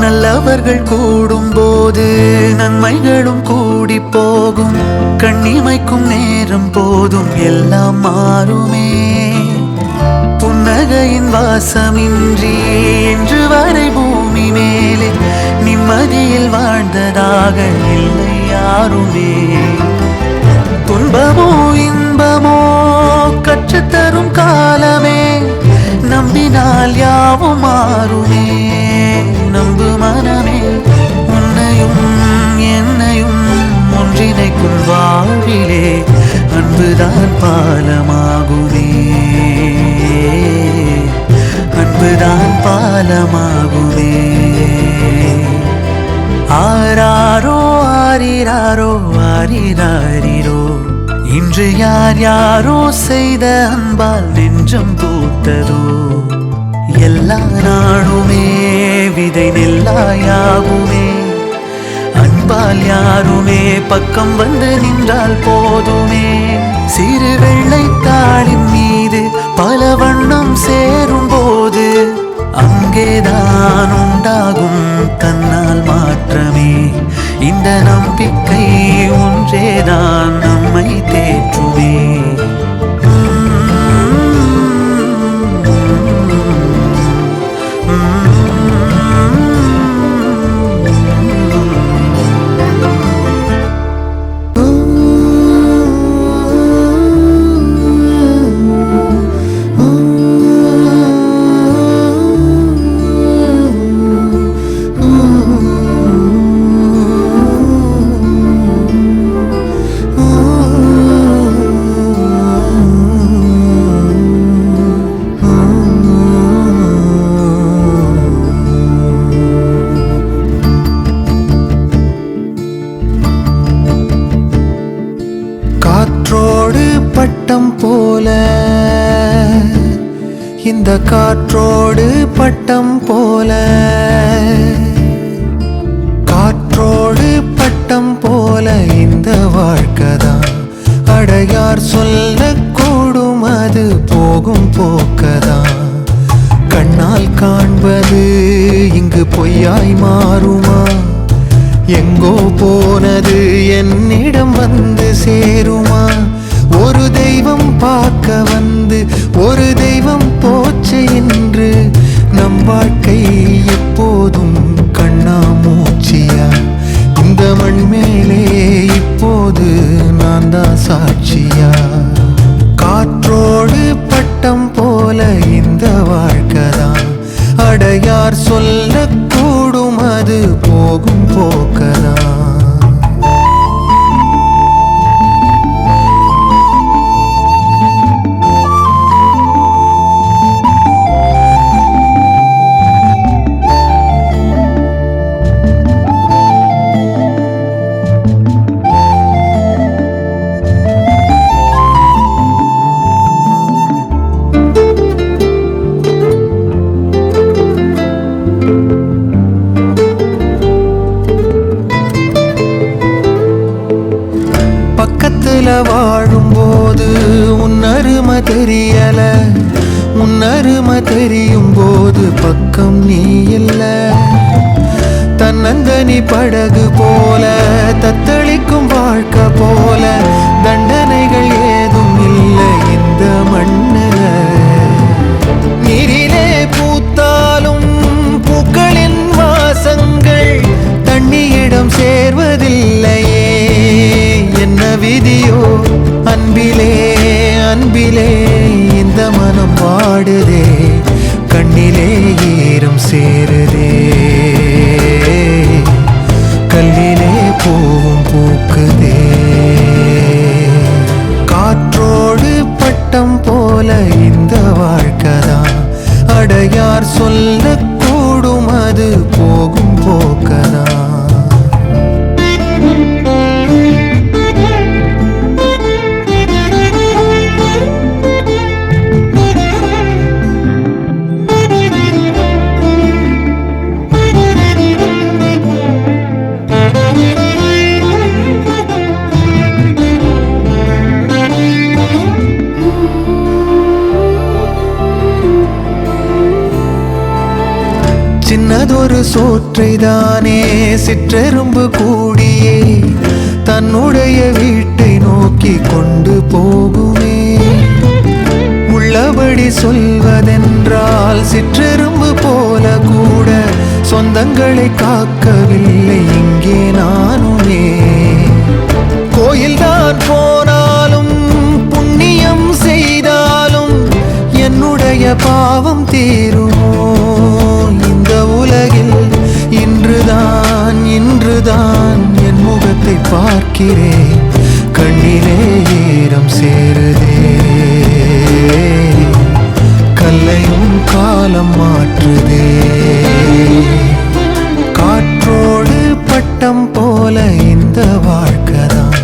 நல்லவர்கள் கூடும்போது நன்மைகளும் கூடி போகும் கண்ணிமைக்கும் நேரம் போதும் எல்லாம் மாறுமே புன்னகையின் வாசமின்றி இன்று வரை பூமி மேலே நிம்மதியில் வாழ்ந்ததாக இல்லை யாருமே துன்பமோ இன்பமோ கற்றுத்தரும் காலமே நம்பினால் யாவும் மாறுமே நம்பு மனமே உன்னையும் என்னையும் ஒன்றிணைக்கும் வாழ்விலே அன்புதான் பாலமாகுமே அன்புதான் பாலமாகுமே ஆராரோ ஆரிராரோ ஆரிராரிரோ இன்று யார் யாரோ செய்த அன்பால் நெஞ்சம் பூத்ததோ எல்லா நாடுமே விதை நெல்லாயாகுமே அன்பால் யாருமே பக்கம் வந்து நின்றால் போதுமே சிறு வெள்ளைத்தாளின் மீது பல வண்ணம் சேரும் போது அங்கேதான் உண்டாகும் தன்னால் மாற்றமே இந்த நம்பிக்கை ஒன்றேதான் நம்மை தேற்றுமே இந்த காற்றோடு பட்டம் போல, காற்றோடு பட்டம் போல இந்த வாழ்க்கைதான். அடையார் சொல்லக்கூடும் அது போகும் போக்கதான். கண்ணால் காண்பது இங்கு பொய்யாய் மாறுமா? எங்கோ போனது என்னிடம் வந்து சேருமா? ஒரு தெய்வம் பார்க்க வந்து ஒரு தெய்வம் போச்சு என்று நம் வாழ்க்கை எப்போதும் கண்ணாமூச்சியா? இந்த மண் மேலே இப்போது நான் தான் சாட்சியா? காற்றோடு பட்டம் போல இந்த வாழ்க்கைதான். அடையார் சொல்லக்கூடும் அது போகும் போக்கதான். வாழும்போது உன்னருமை தெரியல, உன்னருமை தெரியும் போது பக்கம் நீ இல்ல. தன்னந்தனி படகு போல தத்தளிக்கும் வாழ்க்கை போல தண்டனைகள் ஏதும் இல்லை இந்த மண்ணுல. நீரிலே பூத்தாலும் பூக்களின் வாசங்கள் தண்ணியிடம் சேர்வதில்லையே. என்ன விதியோ அன்பிலே அன்பிலே இந்த மனம் வாடுதே. கண்ணிலே ஈரம் சேருதே, கல்லிலே பூவும் பூக்குதே. காற்றோடு பட்டம் போல இந்த வாழ்க்கைதான். அடையார் சொல்லக்கூடும் அது போகும் போக்கதான். சின்னதொரு சோற்றைதானே சிற்றெரும்பு கூடியே தன்னுடைய வீட்டை நோக்கி கொண்டு போகுமே. உள்ளபடி சொல்வதென்றால் சிற்றெரும்பு போல கூட சொந்தங்களை காக்கவில்லை இங்கே நானுமே. கோயில்தான் போனாலும் புண்ணியம் செய்தாலும் என்னுடைய பாவம் தீருமோ? இந்த உலகில் இன்றுதான் இன்றுதான் என் முகத்தை பார்க்கிறேன். கண்ணிலே ஈரம் சேருதே, கல்லையும் காலம் மாற்றுதே. காற்றோடு பட்டம் போல இந்த வாழ்க்கைதான்.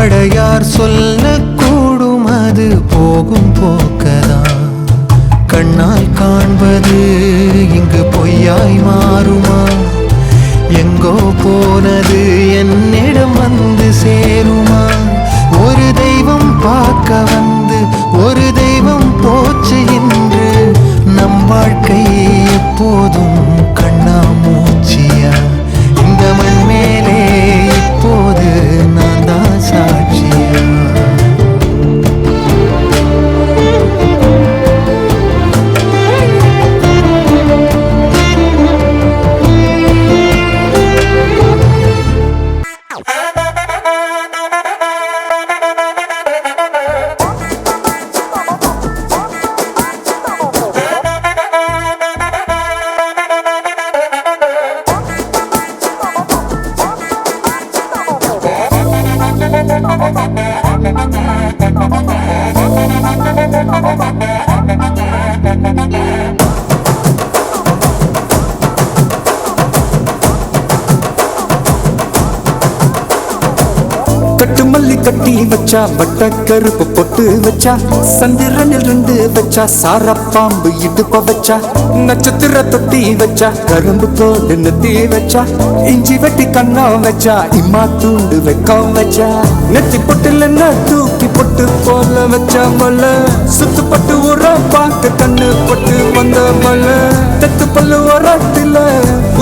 அடையார் சொல்லக்கூடும் அது போகும் போக்கதான். கண்ணால் காண்பது இங்கு பொய்யாய் மாறுமா? எங்கோ போனது என்னிடம் வந்து சேருமா? ஒரு தெய்வம் பார்க்க வந்து ஒரு தெய்வம் போச்சு என்று நம் வாழ்க்கை எப்போதும் கண்ணாமூச்சியா? இந்த மண் மேலே இப்போது நான் தான் சாட்சியா? கட்டி வச்சா வட்ட கருப்பு பொட்டு வச்சா சந்திரனில் 2 வச்சா சார பாம்பு இடுப்ப வச்சா நட்சத்திர தொட்டி வச்சா கரும்பு கோடு நெத்தி வச்சா இஞ்சி வெட்டி கண்ணம் வச்சா இம்மா தூண்டு வெக்கம் வச்சா நெத்தி பொட்டுல தூக்கி பொட்டு போல வச்சா மல சுத்து பட்டு உர பார்க்க கண்ணு பொட்டு வந்த மல தெத்து பல்லு உரத்துல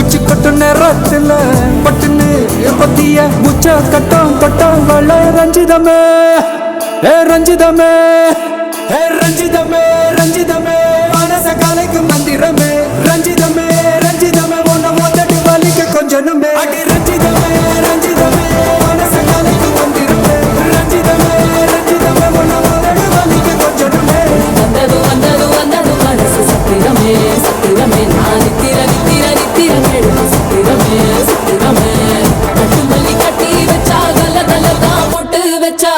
உச்சி கொட்டு நேரத்துல பட்டுன்னு பத்திய முச்ச கட்டம் கட்டம் வள ரஞ்சிதமே ரஞ்சிதமே ரஞ்சிதமே ரஞ்சிதமே மனச கலைக்கும் மந்திரமே ரஞ்சிதமே ரஞ்சிதமே ஒன்ன மொத்தட்டு வலிக்க கொஞ்சனுமே அடி ரஞ்சிதமே ரஞ்சிதமே மனச கலைக்கும் மந்திரமே ரஞ்சிதமே ரஞ்சிதமே ஒன்ன மொத்தட்டு வலிக்க கொஞ்சனுமே வந்தது வந்தது வந்தது மனசு சத்திரமே சத்திரமே நான் நித்திர நித்திர நித்திர மேடும் சத்திரமே சத்திரமே கட்டு மல்லி கட்டி வச்சா கல கல தான் போட்டு வச்சா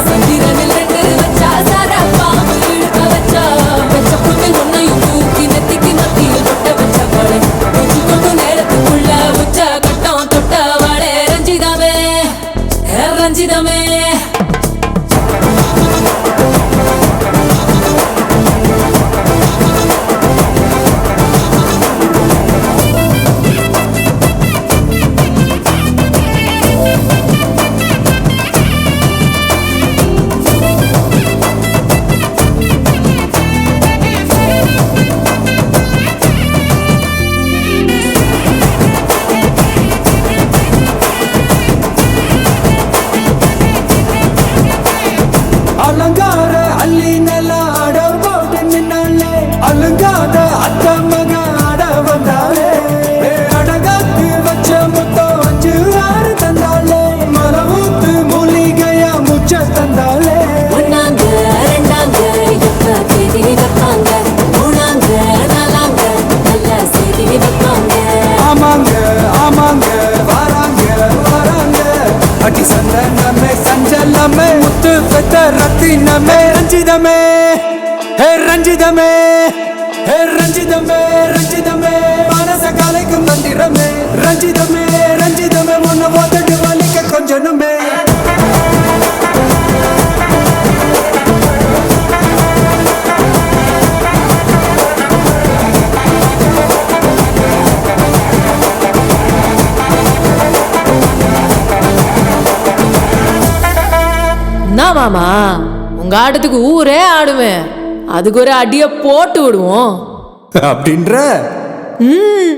சந்திரனில் 2 வச்சா சாரா பாம்பு இழுக்க வச்சா வச்ச புட்டில் ஒன்னையும் தூக்கி நெத்திக்கு மத்தியில் தொட்ட வச்ச வாழை கொஞ்சு கொண்டு நேரத்துக்குள்ள உச்ச கட்டம் தொட்ட வாழை ரஞ்சிதமே ரஞ்சிதமே அலங்கார அள்ளி நல்ல ஆட போட்டு நின்னாலே அலங்காத அத்த மக ஆட வந்தாலே அடகாத்து வச்ச முத்தம் 5 6 தந்தாலே மரவூத்து மூலிகையா முச்ச தந்தாலே ஒன்னாங்க ரெண்டாங்க எப்ப தேதி வைப்பாங்க மூணாங்க நாலாங்க நல்ல செய்தி வைப்பாங்க ஆமாங்க ஆமாங்க வராங்க வராங்க அடி சந்தனமே சஞ்சலமே முத்து பெத்த ரத்தினமே ரஞ்சிதமே ரஞ்சிதமே ரஞ்சிதமே ரஞ்சிதமே மனச கலைக்கும் மந்திரமே ரஞ்சிதமே ரஞ்சிதமே ஒன்ன மொத்தட்டு வலிக்க கொஞ்சனுமே என்ன மாமா உங்க ஆட்டத்துக்கு ஊரே ஆடுவேன், அதுக்கு ஒரு அடிய போட்டு விடுவோம் அப்படின்ற ம்